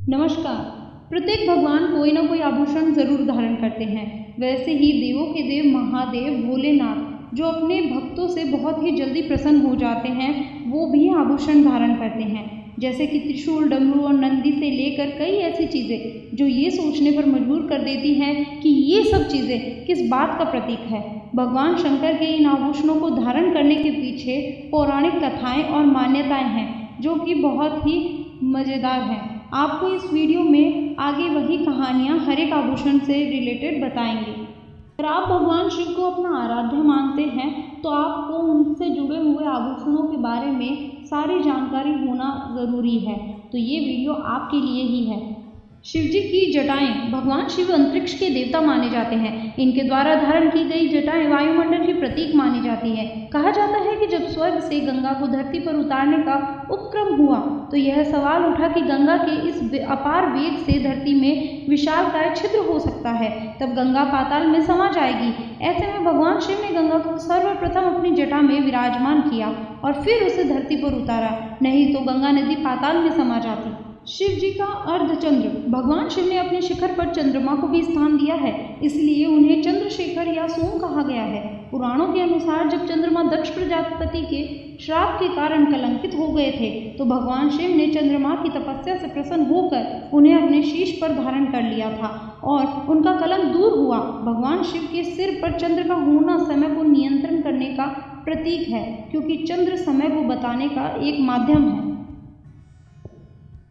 नमस्कार। प्रत्येक भगवान कोई ना कोई आभूषण जरूर धारण करते हैं। वैसे ही देवों के देव महादेव भोलेनाथ जो अपने भक्तों से बहुत ही जल्दी प्रसन्न हो जाते हैं, वो भी आभूषण धारण करते हैं, जैसे कि त्रिशूल, डमरू और नंदी से लेकर कई ऐसी चीज़ें जो ये सोचने पर मजबूर कर देती हैं कि ये सब चीज़ें किस बात का प्रतीक है। भगवान शंकर के इन आभूषणों को धारण करने के पीछे पौराणिक कथाएं और मान्यताएं हैं जो कि बहुत ही मज़ेदार हैं। आपको इस वीडियो में आगे वही कहानियाँ हर एक आभूषण से रिलेटेड बताएंगे। अगर आप भगवान शिव को अपना आराध्य मानते हैं तो आपको उनसे जुड़े हुए आभूषणों के बारे में सारी जानकारी होना ज़रूरी है, तो ये वीडियो आपके लिए ही है। शिवजी की जटाएं। भगवान शिव अंतरिक्ष के देवता माने जाते हैं। इनके द्वारा धारण की गई जटाएं वायुमंडल की प्रतीक मानी जाती है। कहा जाता है कि जब स्वर्ग से गंगा को धरती पर उतारने का उपक्रम हुआ तो यह सवाल उठा कि गंगा के इस अपार वेग से धरती में विशालकाय छिद्र हो सकता है, तब गंगा पाताल में समा जाएगी। ऐसे में भगवान शिव ने गंगा को सर्वप्रथम अपनी जटा में विराजमान किया और फिर उसे धरती पर उतारा, नहीं तो गंगा नदी पाताल में समा जाती। शिव जी का अर्धचंद्र। भगवान शिव ने अपने शिखर पर चंद्रमा को भी स्थान दिया है, इसलिए उन्हें चंद्रशेखर या सोम कहा गया है। पुराणों के अनुसार जब चंद्रमा दक्ष प्रजापति के श्राप के कारण कलंकित हो गए थे तो भगवान शिव ने चंद्रमा की तपस्या से प्रसन्न होकर उन्हें अपने शीश पर धारण कर लिया था और उनका कलंक दूर हुआ। भगवान शिव के सिर पर चंद्र का होना समय को नियंत्रण करने का प्रतीक है, क्योंकि चंद्र समय को बताने का एक माध्यम है।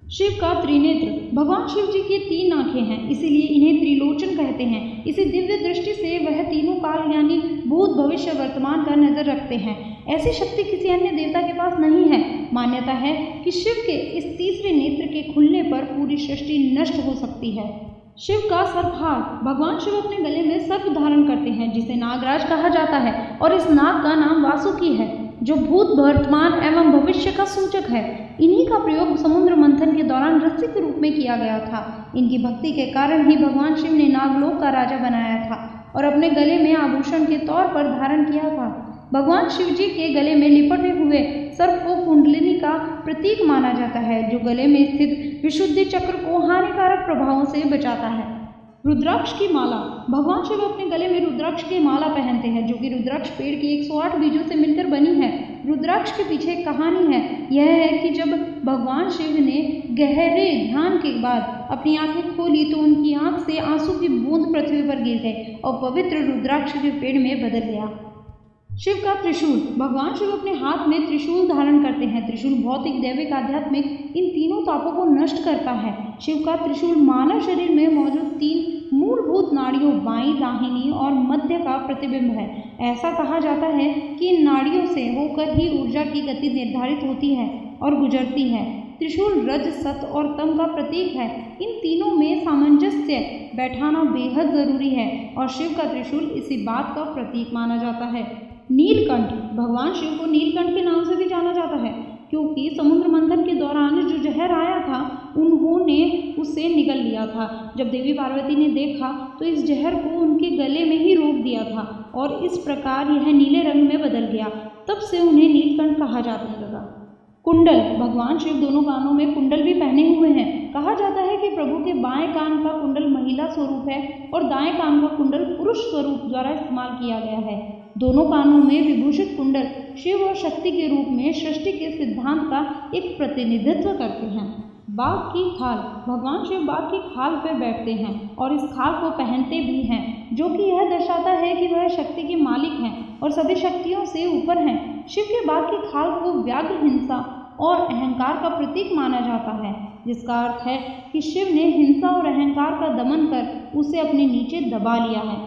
शिव का त्रिनेत्र। भगवान शिव जी की 3 आंखें हैं, इसीलिए इन्हें त्रिलोचन कहते हैं। इसी दिव्य दृष्टि से वह तीनों काल यानी भूत, भविष्य, वर्तमान का नजर रखते हैं। ऐसी शक्ति किसी अन्य देवता के पास नहीं है। मान्यता है कि शिव के इस तीसरे नेत्र के खुलने पर पूरी सृष्टि नष्ट हो सकती है। शिव का सर्पहार। भगवान शिव अपने गले में सर्प धारण करते हैं, जिसे नागराज कहा जाता है, और इस नाग का नाम वासुकी है, जो भूत, वर्तमान एवं भविष्य का सूचक है। इन्हीं का प्रयोग समुद्र मंथन के दौरान रस्सी के रूप में किया गया था। इनकी भक्ति के कारण ही भगवान शिव ने नागलोक का राजा बनाया था और अपने गले में आभूषण के तौर पर धारण किया था। भगवान शिव जी के गले में लिपटे हुए सर्प को कुंडलिनी का प्रतीक माना जाता है, जो गले में स्थित विशुद्धि चक्र को हानिकारक प्रभावों से बचाता है। रुद्राक्ष की माला। भगवान शिव अपने गले में रुद्राक्ष की माला पहनते हैं, जो कि रुद्राक्ष पेड़ की 108 बीजों से मिलकर बनी है। रुद्राक्ष के पीछे एक कहानी है। यह है कि जब भगवान शिव ने गहरे ध्यान के बाद अपनी आंखें खोली तो उनकी आंख से आंसू की बूंद पृथ्वी पर गिर गए और पवित्र रुद्राक्ष के पेड़ में बदल गया। शिव का त्रिशूल। भगवान शिव अपने हाथ में त्रिशूल धारण करते हैं। त्रिशूल भौतिक, दैविक, आध्यात्मिक इन तीनों तापों को नष्ट करता है। शिव का त्रिशूल मानव शरीर में मौजूद 3 मूलभूत नाड़ियों बाईं, दाहिनी और मध्य का प्रतिबिंब है। ऐसा कहा जाता है कि इन नाड़ियों से होकर ही ऊर्जा की गति निर्धारित होती है और गुजरती है। त्रिशूल रज, सत और तम का प्रतीक है। इन तीनों में सामंजस्य बैठाना बेहद जरूरी है और शिव का त्रिशूल इसी बात का प्रतीक माना जाता है। नीलकंठ। भगवान शिव को नीलकंठ के नाम से भी जाना जाता है, क्योंकि समुद्र मंथन के दौरान जो जहर आया था उन्होंने उसे निगल लिया था। जब देवी पार्वती ने देखा तो इस जहर को उनके गले में ही रोक दिया था और इस प्रकार यह नीले रंग में बदल गया। तब से उन्हें नीलकंठ कहा जाने लगा। कुंडल। भगवान शिव दोनों कानों में कुंडल भी पहने हुए हैं। कहा जाता है कि प्रभु के बाएं कान का कुंडल महिला स्वरूप है और दाएं कान का कुंडल पुरुष स्वरूप द्वारा इस्तेमाल किया गया है। दोनों कानों में विभूषित कुंडल शिव और शक्ति के रूप में सृष्टि के सिद्धांत का एक प्रतिनिधित्व करते हैं। बाघ की खाल। भगवान शिव बाघ की खाल पर बैठते हैं और इस खाल को पहनते भी हैं, जो कि यह दर्शाता है कि वह शक्ति के मालिक हैं और सभी शक्तियों से ऊपर हैं। शिव के बाघ की खाल को व्याघ्र, हिंसा और अहंकार का प्रतीक माना जाता है, जिसका अर्थ है कि शिव ने हिंसा और अहंकार का दमन कर उसे अपने नीचे दबा लिया है।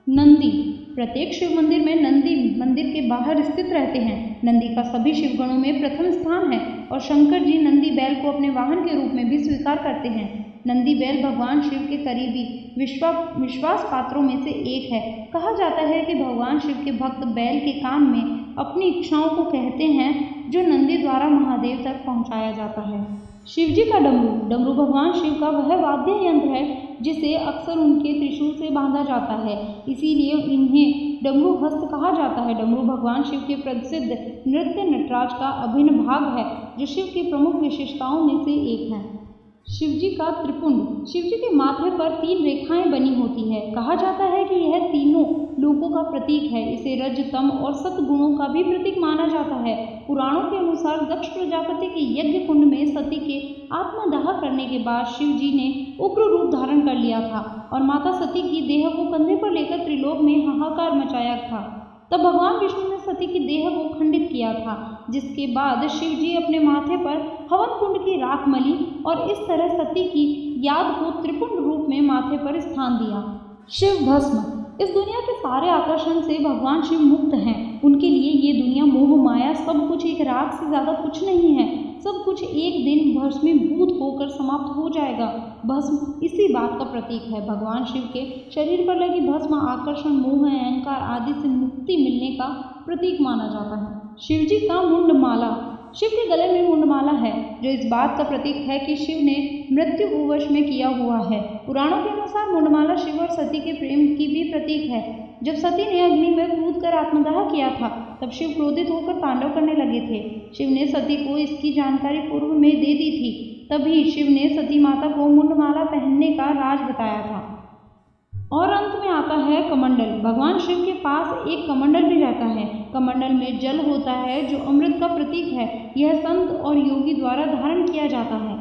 नंदी। प्रत्येक शिव मंदिर में नंदी मंदिर के बाहर स्थित रहते हैं। नंदी का सभी शिवगणों में प्रथम स्थान है और शंकर जी नंदी बैल को अपने वाहन के रूप में भी स्वीकार करते हैं। नंदी बैल भगवान शिव के करीबी विश्वास पात्रों में से एक है। कहा जाता है कि भगवान शिव के भक्त बैल के कान में अपनी इच्छाओं को कहते हैं, जो नंदी द्वारा महादेव तक पहुंचाया जाता है। शिवजी का डमरू। डमरू भगवान शिव का वह वाद्य यंत्र है जिसे अक्सर उनके त्रिशूल से बांधा जाता है, इसीलिए इन्हें डमरू हस्त कहा जाता है। डमरू भगवान शिव के प्रसिद्ध नृत्य नटराज का अभिन्न भाग है, जो शिव की प्रमुख विशेषताओं में से एक है। शिवजी का त्रिपुंड। शिवजी के माथे पर 3 रेखाएं बनी होती है। कहा जाता है कि यह तीनों लोकों का प्रतीक है। इसे रज, तम और सत गुणों का भी प्रतीक माना जाता है। पुराणों के अनुसार दक्ष प्रजापति के यज्ञ कुंड में सती के आत्मदाह करने के बाद शिवजी ने उग्र रूप धारण कर लिया था और माता सती की देह को कंधे पर लेकर त्रिलोक में हाहाकार मचाया था। तब भगवान विष्णु ने सती की देह को खंडित किया था, जिसके बाद शिवजी अपने माथे पर हवन कुंड की राख मली और इस तरह सती की याद को त्रिपुंड रूप में माथे पर स्थान दिया। शिव भस्म। इस दुनिया के सारे आकर्षण से भगवान शिव मुक्त हैं। उनके लिए ये दुनिया, मोह माया, सब कुछ एक राख से ज्यादा कुछ नहीं है। सब कुछ एक दिन भस्मीभूत होकर समाप्त हो जाएगा। भस्म इसी बात का प्रतीक है। भगवान शिव के शरीर पर लगी भस्म आकर्षण, मोह, अहंकार आदि से मुक्ति मिलने का प्रतीक माना जाता है। शिवजी का मुंडमाला। शिव के गले में मुंडमाला है, जो इस बात का प्रतीक है कि शिव ने मृत्यु को वश में किया हुआ है। पुराणों के अनुसार मुंडमाला शिव और सती के प्रेम की भी प्रतीक है। जब सती ने अग्नि में कूदकर आत्मदाह किया था, तब शिव क्रोधित होकर तांडव करने लगे थे। शिव ने सती को इसकी जानकारी पूर्व में दे दी थी। तभी शिव ने सती माता को मुंडमाला पहनने का राज बताया था। और अंत में आता है कमंडल। भगवान शिव के पास एक कमंडल भी रहता है। कमंडल में जल होता है, जो अमृत का प्रतीक है। यह संत और योगी द्वारा धारण किया जाता है।